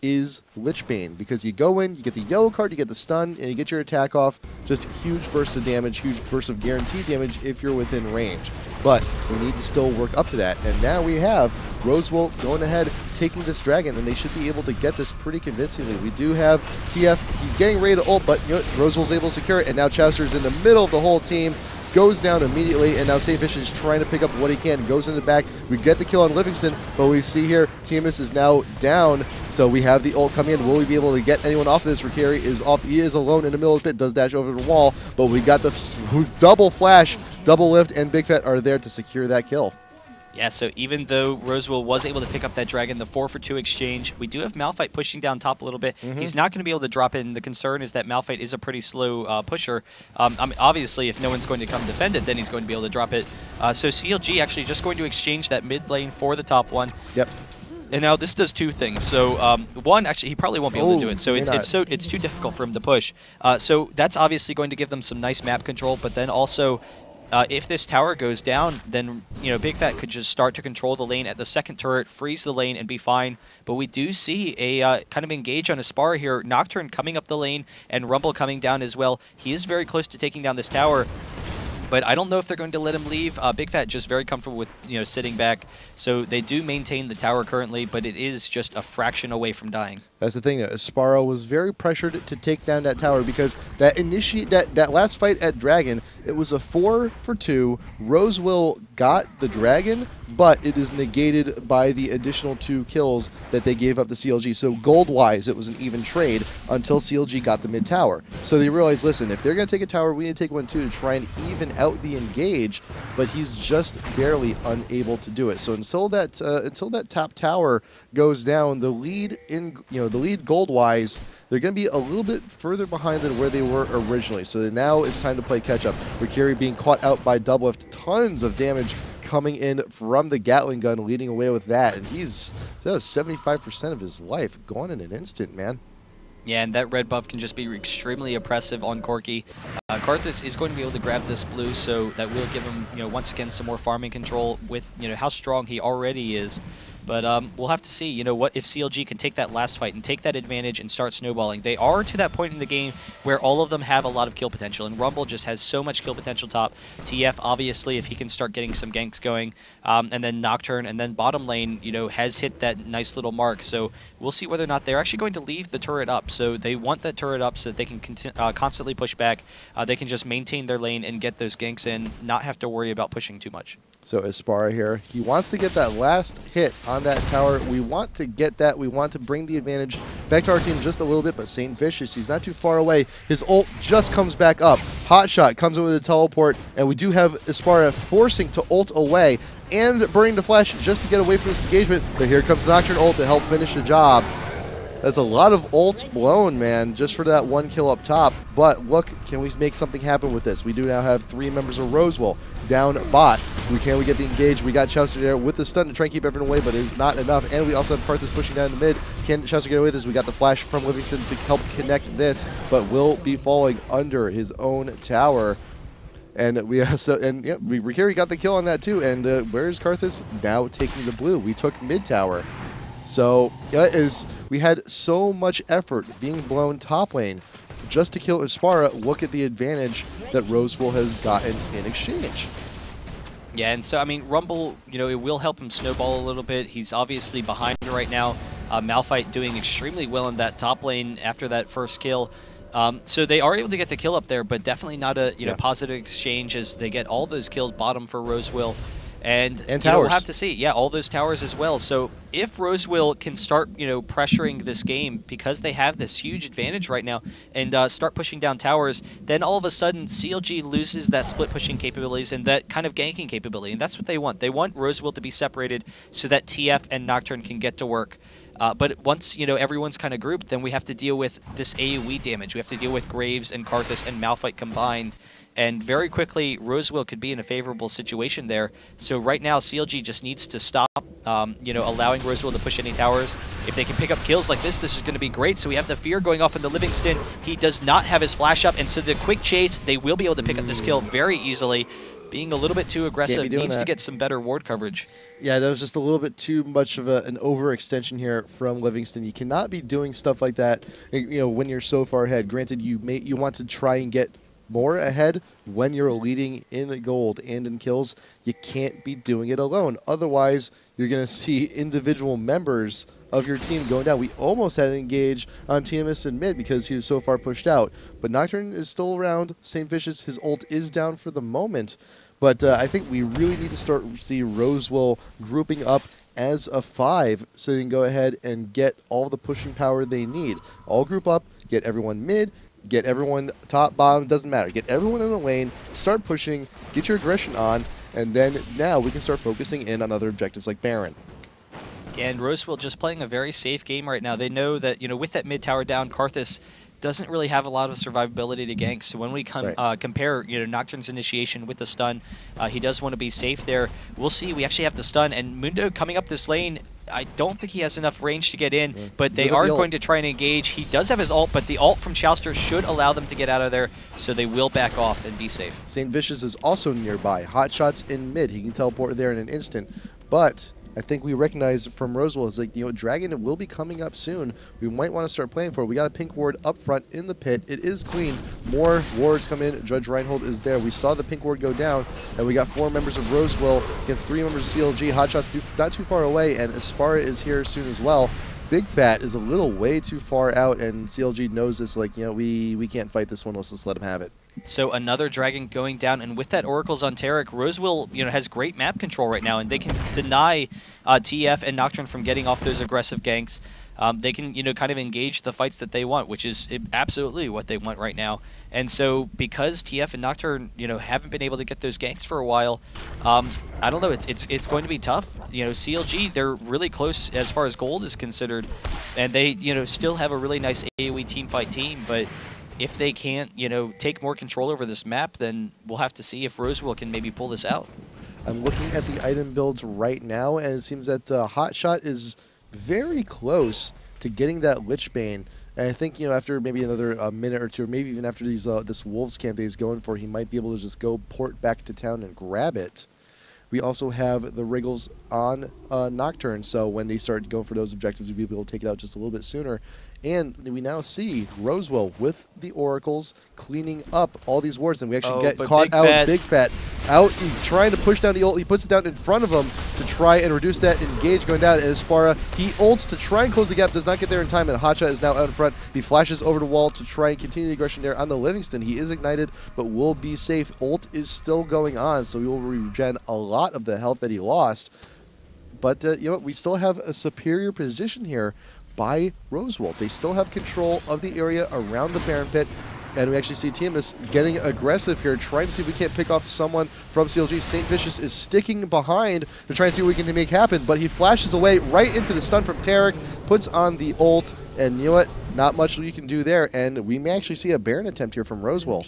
is Lichbane, because you go in, you get the yellow card, you get the stun, and you get your attack off. Just huge burst of damage, huge burst of guaranteed damage if you're within range. But we need to still work up to that, and now we have Rosewill going ahead, taking this dragon, and they should be able to get this pretty convincingly. We do have TF, he's getting ready to ult, but you know, Rosewill's able to secure it, and now Chowster's in the middle of the whole team, goes down immediately, and now Saintfish is trying to pick up what he can, goes in the back. We get the kill on Livingston, but we see here TMS is now down, so we have the ult coming in. Will we be able to get anyone off of this? Ricari is off. He is alone in the middle of the pit, does dash over the wall, but we got the double flash, double lift, and Big Fat are there to secure that kill. Yeah, so even though Rosewill was able to pick up that dragon, the 4-for-2 exchange, we do have Malphite pushing down top a little bit. He's not going to be able to drop in. The concern is that Malphite is a pretty slow pusher. I mean, obviously, if no one's going to come defend it, then he's going to be able to drop it. So CLG actually just going to exchange that mid lane for the top one. Yep. And now this does two things. So one, actually, he probably won't be able to do it. So it's too difficult for him to push. So that's obviously going to give them some nice map control. But then also, if this tower goes down, then Big Fat could just start to control the lane at the second turret, freeze the lane, and be fine. But we do see a kind of engage on Aspara here. Nocturne coming up the lane, and Rumble coming down as well. He is very close to taking down this tower, but I don't know if they're going to let him leave. Big Fat just very comfortable with sitting back. So they do maintain the tower currently, but it is just a fraction away from dying. That's the thing. Asparo was very pressured to take down that tower because that last fight at Dragon, it was a 4-for-2. Rosewill got the Dragon, but it is negated by the additional 2 kills that they gave up to CLG. So gold-wise, it was an even trade until CLG got the mid tower. So they realized, listen, if they're going to take a tower, we need to take one too to try and even out the engage. But he's just barely unable to do it. So until that top tower goes down, the lead gold-wise, they're going to be a little bit further behind than where they were originally. So now it's time to play catch-up. Ricari being caught out by double lift, tons of damage coming in from the Gatling gun, leading away with that. And that was 75% of his life gone in an instant, man. Yeah, and that red buff can just be extremely oppressive on Corki. Karthus is going to be able to grab this blue, so that will give him, once again, some more farming control with, how strong he already is. But we'll have to see, what if CLG can take that last fight and take that advantage and start snowballing. They are to that point in the game where all of them have a lot of kill potential, and Rumble just has so much kill potential top. TF, obviously, if he can start getting some ganks going, and then Nocturne, and then bottom lane, has hit that nice little mark. So we'll see whether or not they're actually going to leave the turret up. So they want that turret up so that they can constantly push back. They can just maintain their lane and get those ganks in, not have to worry about pushing too much. So Aspara here, he wants to get that last hit on that tower. We want to get that. We want to bring the advantage back to our team just a little bit, but Saintfish, he's not too far away. His ult just comes back up. Hotshot comes in with a teleport, and we do have Aspara forcing to ult away and burning the flash just to get away from this engagement. But here comes Nocturne ult to help finish the job. That's a lot of ults blown, man, just for that 1 kill up top. But look, can we make something happen with this? We do now have 3 members of Rosewill down bot. We get the engage? We got Chowster there with the stun to try and keep everyone away, but it is not enough. And we also have Karthus pushing down in the mid. Can Chowster get away with this? We got the flash from Livingston to help connect this, but will be falling under his own tower. And Ricari got the kill on that too. And where is Karthus? Now taking the blue. We took mid tower. So we had so much effort being blown top lane just to kill Aspara. Look at the advantage that Rosewill has gotten in exchange. Yeah, and so, I mean, Rumble, it will help him snowball a little bit. He's obviously behind right now. Malphite doing extremely well in that top lane after that first kill. So they are able to get the kill up there, but definitely not a positive exchange as they get all those kills bottom for Rosewill. And towers. We'll have to see. Yeah, all those towers as well. So if Rosewill can start, pressuring this game because they have this huge advantage right now and start pushing down towers, then all of a sudden CLG loses that split pushing capabilities and that kind of ganking capability. And that's what they want. They want Rosewill to be separated so that TF and Nocturne can get to work. But once, everyone's kind of grouped, then we have to deal with this AoE damage. We have to deal with Graves and Karthus and Malphite combined. And very quickly, Rosewill could be in a favorable situation there. So right now, CLG just needs to stop, allowing Rosewill to push any towers. If they can pick up kills like this is going to be great. So we have the fear going off in the Livingston. He does not have his flash up, and so the quick chase, they will be able to pick up this kill very easily. being a little bit too aggressive. Needs to get some better ward coverage. Yeah, that was just a little bit too much of an overextension here from Livingston. You cannot be doing stuff like that, when you're so far ahead. Granted, you want to try and get more ahead when you're leading in gold and in kills. You can't be doing it alone. Otherwise, you're going to see individual members of your team going down. We almost had an engage on TMS in mid because he was so far pushed out. But Nocturne is still around. St. Vicious, his ult is down for the moment. But I think we really need to start to see Rosewill grouping up as a 5 so they can go ahead and get all the pushing power they need. All group up, get everyone mid, get everyone top, bottom, doesn't matter. Get everyone in the lane, start pushing, get your aggression on, and then now we can start focusing in on other objectives like Baron. And Rosewill just playing a very safe game right now. They know that, with that mid tower down, Karthus doesn't really have a lot of survivability to ganks. So when we compare, Nocturne's initiation with the stun, he does want to be safe there. We'll see. We actually have the stun, and Mundo coming up this lane, I don't think he has enough range to get in, but they are going to try and engage. He does have his ult, but the ult from Chouster should allow them to get out of there, so they will back off and be safe. St. Vicious is also nearby. Hot shots in mid. He can teleport there in an instant, but I think we recognize from Rosewill is like, Dragon will be coming up soon. We might want to start playing for it. We got a pink ward up front in the pit. It is clean. More wards come in. Judge Reinhold is there. We saw the pink ward go down, and we got 4 members of Rosewill against 3 members of CLG. Hotshot's not too far away, and Aspara is here soon as well. Big Fat is a little way too far out, and CLG knows this. Like, we can't fight this one. Let's just let him have it. So another Dragon going down, and with that Oracle's on Taric, Rosewill, has great map control right now, and they can deny TF and Nocturne from getting off those aggressive ganks. They can, kind of engage the fights that they want, which is absolutely what they want right now. And so because TF and Nocturne, haven't been able to get those ganks for a while, I don't know, it's going to be tough. CLG, they're really close as far as gold is considered, and they, still have a really nice AoE teamfight team, but if they can't, take more control over this map, then we'll have to see if Rosewill can maybe pull this out. I'm looking at the item builds right now, and it seems that Hotshot is very close to getting that Lichbane. And I think, after maybe another minute or two, or maybe even after these this Wolves camp that he's going for, he might be able to just go port back to town and grab it. We also have the Wriggles on Nocturne, so when they start going for those objectives, we'll be able to take it out just a little bit sooner. And we now see Rosewill with the Oracles cleaning up all these wards, and we actually get caught out. Big Fat out. He's trying to push down the ult. He puts it down in front of him to try and reduce that engage going down. And Aspara, he ults to try and close the gap, does not get there in time, and Hotshot is now out in front. He flashes over the wall to try and continue the aggression there on the Livingston. He is ignited, but will be safe. Ult is still going on, so he will regen a lot of the health that he lost. But, we still have a superior position here by Rosewill. They still have control of the area around the Baron pit, and we actually see TMS getting aggressive here, trying to see if we can't pick off someone from CLG. St. Vicious is sticking behind to try and see what we can make happen, but he flashes away right into the stun from Taric, puts on the ult, and you know what? Not much you can do there, and we may actually see a Baron attempt here from Rosewill.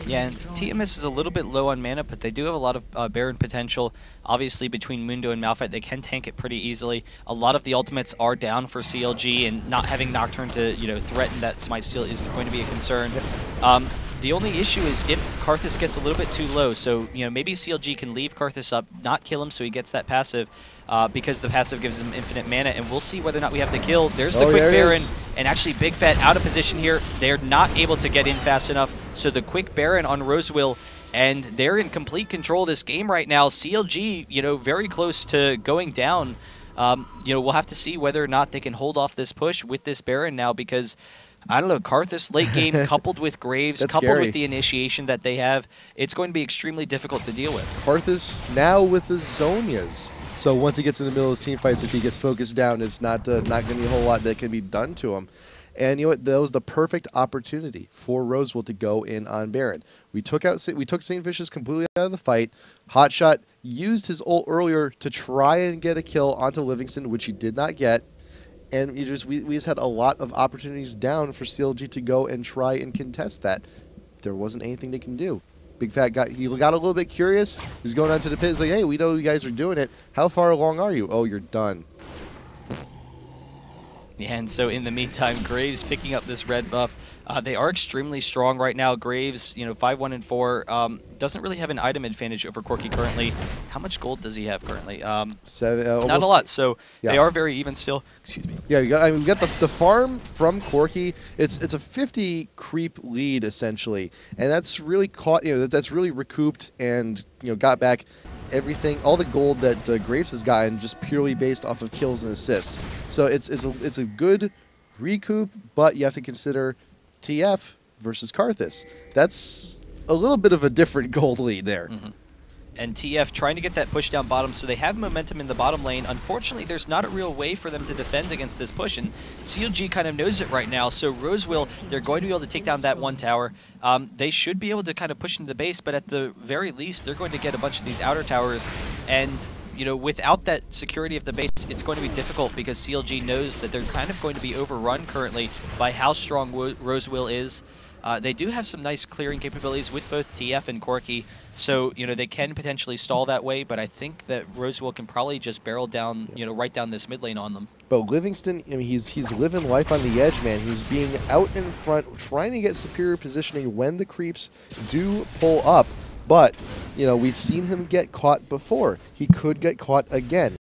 Yeah, and TMS is a little bit low on mana, but they do have a lot of Baron potential. Obviously, between Mundo and Malphite, they can tank it pretty easily. A lot of the ultimates are down for CLG, and not having Nocturne to threaten that Smite Steal is going to be a concern. The only issue is if Karthus gets a little bit too low, so maybe CLG can leave Karthus up, not kill him so he gets that passive, because the passive gives him infinite mana, and we'll see whether or not we have the kill. There's the quick Baron, and actually Big Fat out of position here. They're not able to get in fast enough, so the quick Baron on Rosewill, and they're in complete control of this game right now. CLG, very close to going down. We'll have to see whether or not they can hold off this push with this Baron now, because I don't know, Karthus late game coupled with Graves, coupled with the initiation that they have, it's going to be extremely difficult to deal with. Karthus now with the Zonias. So once he gets in the middle of his team fights, if he gets focused down, it's not going to be a whole lot that can be done to him. And you know what? That was the perfect opportunity for Rosewill to go in on Baron. We took St. Vicious completely out of the fight. Hotshot used his ult earlier to try and get a kill onto Livingston, which he did not get. And we just had a lot of opportunities down for CLG to go and try and contest that. There wasn't anything they can do. Big Fat got a little bit curious. He's going onto the pit. He's like, hey, we know you guys are doing it. How far along are you? Oh, you're done. Yeah, and so in the meantime, Graves picking up this red buff. They are extremely strong right now. Graves, 5-1 and 4, doesn't really have an item advantage over Corki currently. How much gold does he have currently? Not a lot, so yeah. They are very even still. Excuse me. Yeah, we got the farm from Corki. It's a 50 creep lead essentially, and that's really caught. That's really recouped and got back everything, all the gold that Graves has gotten just purely based off of kills and assists. So it's a good recoup, but you have to consider TF versus Karthus. That's a little bit of a different gold lead there. Mm-hmm. And TF trying to get that push down bottom, so they have momentum in the bottom lane. Unfortunately, there's not a real way for them to defend against this push, and CLG kind of knows it right now. So Rosewill, they're going to be able to take down that one tower. They should be able to kind of push into the base, but at the very least, they're going to get a bunch of these outer towers. And without that security of the base, it's going to be difficult because CLG knows that they're kind of going to be overrun currently by how strong Rosewill is. They do have some nice clearing capabilities with both TF and Corki, so they can potentially stall that way. But I think that Rosewill can probably just barrel down, right down this mid lane on them. But Livingston, he's living life on the edge, man. He's being out in front, trying to get superior positioning when the creeps do pull up. But we've seen him get caught before. He could get caught again.